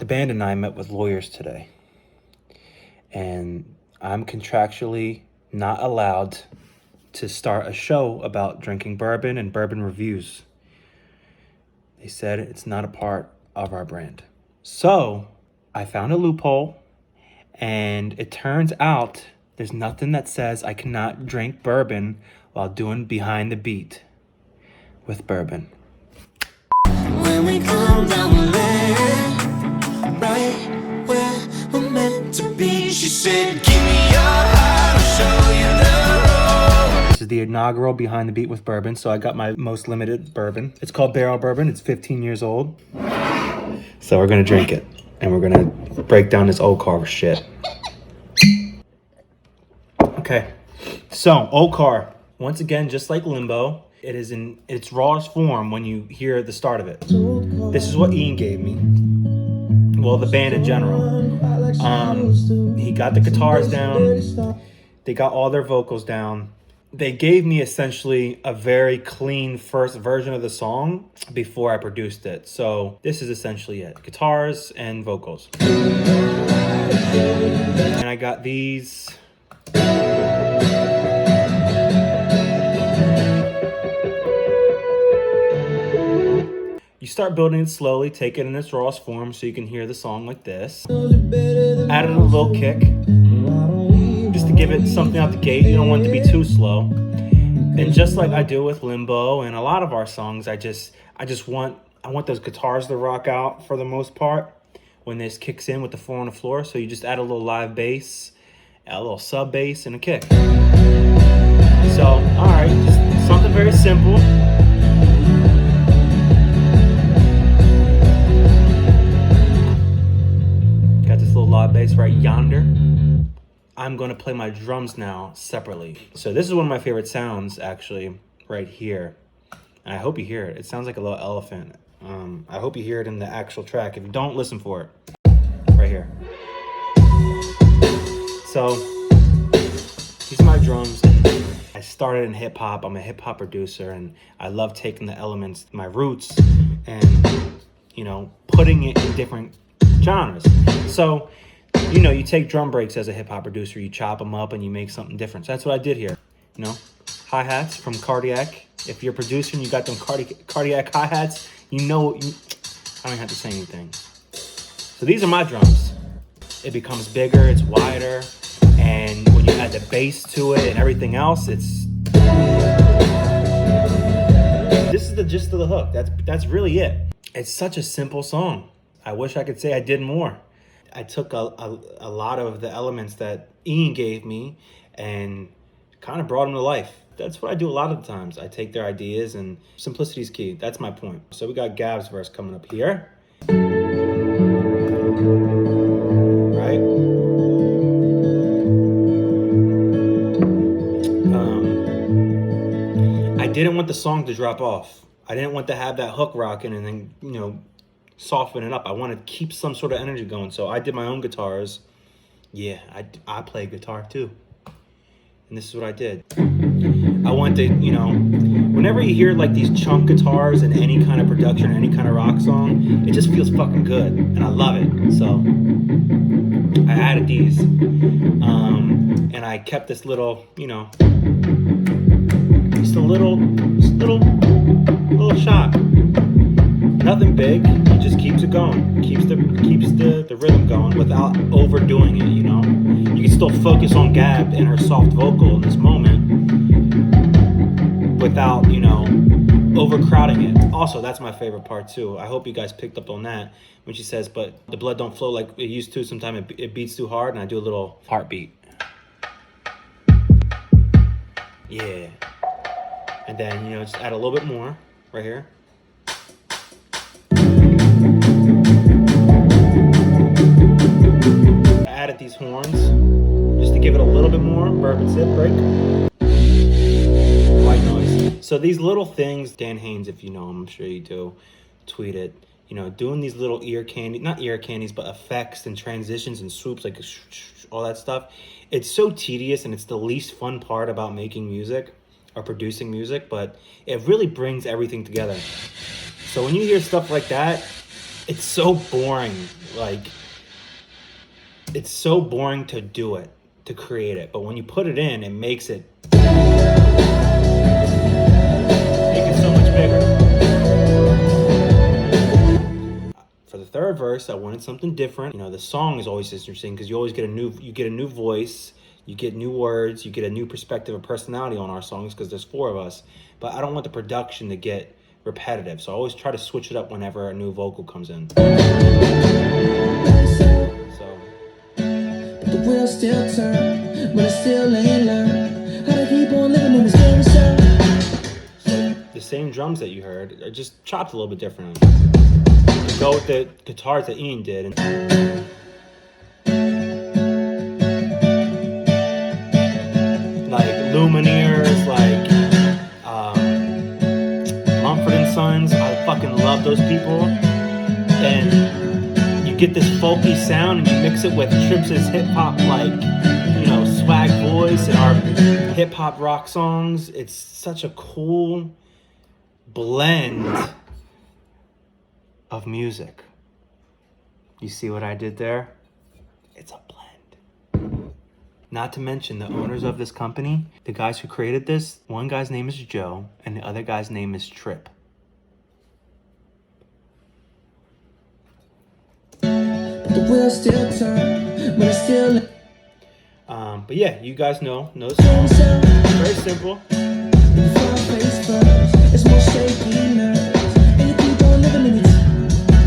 band and I met with lawyers today, and I'm contractually not allowed to start a show about drinking bourbon and bourbon reviews. They said it's not a part of our brand. So I found a loophole, and it turns out there's nothing that says I cannot drink bourbon while doing Behind the Beat with bourbon. When we come down the lane, right where we're meant to be, she said, give me your heart, I'll show you the road. This is the inaugural Behind the Beat with bourbon, so I got my most limited bourbon. It's called Barrel Bourbon. It's 15 years old. So we're gonna drink it, and we're gonna break down this old car shit. Okay, so old car. Once again, just like Limbo, it is in its rawest form when you hear the start of it. This is what Ian gave me. Well, the band in general. He got the guitars down. They got all their vocals down. They gave me essentially a very clean first version of the song before I produced it. So this is essentially it. Guitars and vocals. And I got these. You start building it slowly, take it in its rawest form so you can hear the song like this. Added a little kick, just to give it something out the gate. You don't want it to be too slow. And just like I do with Limbo and a lot of our songs, I want those guitars to rock out for the most part when this kicks in with the 4 on the floor. So you just add a little live bass, a little sub bass, and a kick. So, all right, just something very simple. Live bass right yonder. I'm going to play my drums now separately. So this is one of my favorite sounds, actually, right here. And I hope you hear it. It sounds like a little elephant. I hope you hear it in the actual track. If you don't, listen for it. Right here. So these are my drums. I started in hip hop. I'm a hip hop producer, and I love taking the elements, my roots, and putting it in different genres. So, you take drum breaks as a hip hop producer, you chop them up and you make something different. So that's what I did here. Hi-hats from Cardiac. If you're producing, you got them cardiac hi-hats, I don't have to say anything. So these are my drums. It becomes bigger, it's wider, and when you add the bass to it and everything else, this is the gist of the hook. That's really it. It's such a simple song. I wish I could say I did more. I took a lot of the elements that Ian gave me and kind of brought them to life. That's what I do a lot of the times. I take their ideas, and simplicity is key. That's my point. So we got Gab's verse coming up here. Right? I didn't want the song to drop off. I didn't want to have that hook rocking and then, soften it up. I want to keep some sort of energy going. So I did my own guitars. Yeah, I play guitar too. And this is what I did. I want to, whenever you hear like these chunk guitars in any kind of production, any kind of rock song, it just feels fucking good. And I love it. So I added these. And I kept this little, just a little shot. Nothing big, it just keeps it going. Keeps the rhythm going without overdoing it, You can still focus on Gab and her soft vocal in this moment without, overcrowding it. Also, that's my favorite part too. I hope you guys picked up on that when she says, but the blood don't flow like it used to. Sometimes it beats too hard, and I do a little heartbeat. Yeah. And then, just add a little bit more right here. Added these horns just to give it a little bit more bourbon sip break. White noise. So these little things, Dan Haynes, if you know him, I'm sure you do, tweet it. Doing these little not ear candies, but effects and transitions and swoops, like all that stuff. It's so tedious, and it's the least fun part about making music or producing music, but it really brings everything together. So when you hear stuff like that, it's so boring. Like, it's so boring to do it, to create it. But when you put it in, it makes it so much bigger. For the third verse, I wanted something different. You know, the song is always interesting because you always get a new voice, you get new words, you get a new perspective or personality on our songs because there's 4 of us. But I don't want the production to get repetitive, so I always try to switch it up whenever a new vocal comes in. So but the wheels still turn, but I still ain't learned how to keep on living in this game, so the same drums that you heard are just chopped a little bit differently. To go with the guitars that Ian did. Like Lumineers, like Mumford and Sons. I fucking love those people. And you get this folky sound and you mix it with Trips' hip hop, like, you know, swag voice and our hip hop rock songs. It's such a cool blend of music. You see what I did there? It's a blend. Not to mention the owners of this company, the guys who created this, one guy's name is Joe and the other guy's name is Trip. the wheels still turn, but I still But yeah, you guys know the song. Very simple. it's more shaky nerves, and you keep on living in it.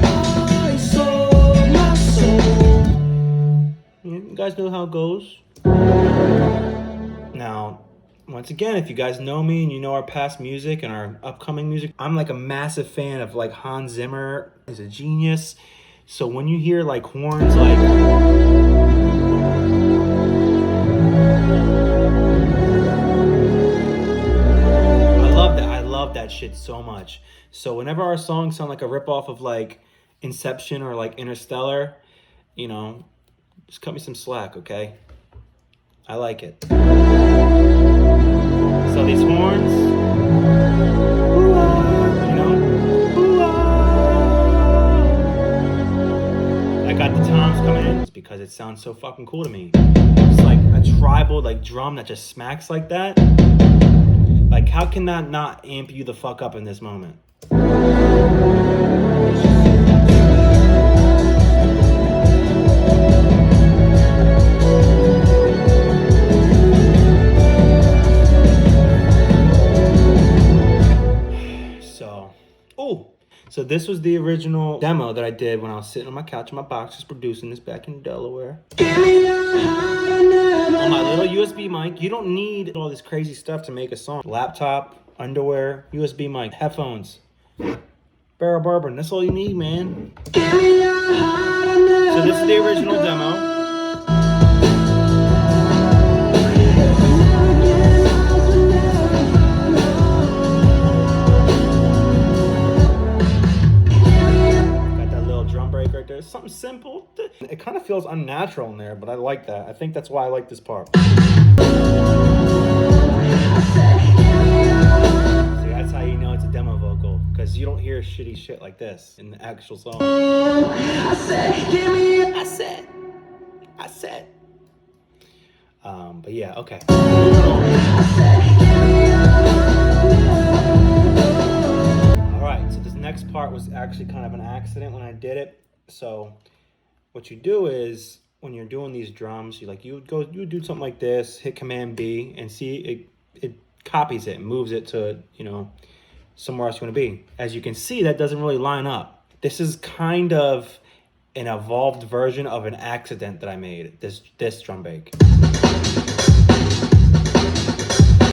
I sold my soul. You guys know how it goes. Now, once again, if you guys know me and you know our past music and our upcoming music, I'm like a massive fan of like Hans Zimmer. He's a genius. So when you hear like horns, like I love that shit so much. So whenever our songs sound like a ripoff of like Inception or like Interstellar, you know, just cut me some slack, okay? I like it. So these horns, you know, I got the toms coming in because it sounds so fucking cool to me. It's like a tribal like drum that just smacks like that. Like, how can that not amp you the fuck up in this moment? So this was the original demo that I did when I was sitting on my couch in my box just producing this back in Delaware. On my little USB mic. You don't need all this crazy stuff to make a song. Laptop, underwear, USB mic, headphones, barrel bourbon. That's all you need, man. So this is the original demo. There's something simple. It kind of feels unnatural in there, but I like that. I think that's why I like this part. See, that's how you know it's a demo vocal, because you don't hear shitty shit like this in the actual song. I said. But yeah, okay. All right, so this next part was actually kind of an accident when I did it. So what you do is when you're doing these drums, you would do something like this, hit Command B and see it copies it and moves it to, you know, somewhere else you want to be. As you can see, that doesn't really line up. This is kind of an evolved version of an accident that I made, this drum break.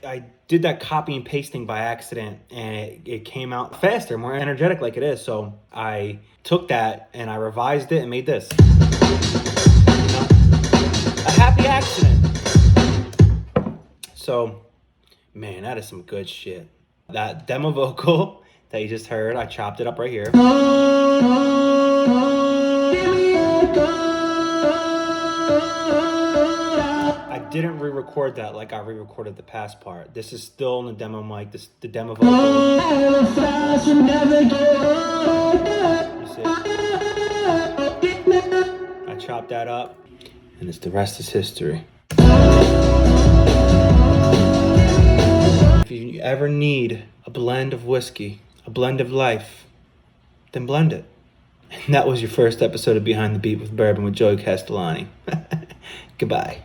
I did that copy and pasting by accident and it came out faster, more energetic like it is. So I took that and I revised it and made this. You know? A happy accident. So, man, that is some good shit. That demo vocal that you just heard, I chopped it up right here. I didn't re-record that like I re-recorded the past part. This is still on the demo mic. The demo vocal. You see? I chopped that up, and the rest is history. If you ever need a blend of whiskey, a blend of life, then blend it. And that was your first episode of Behind the Beat with Bourbon with Joey Castellani. Goodbye.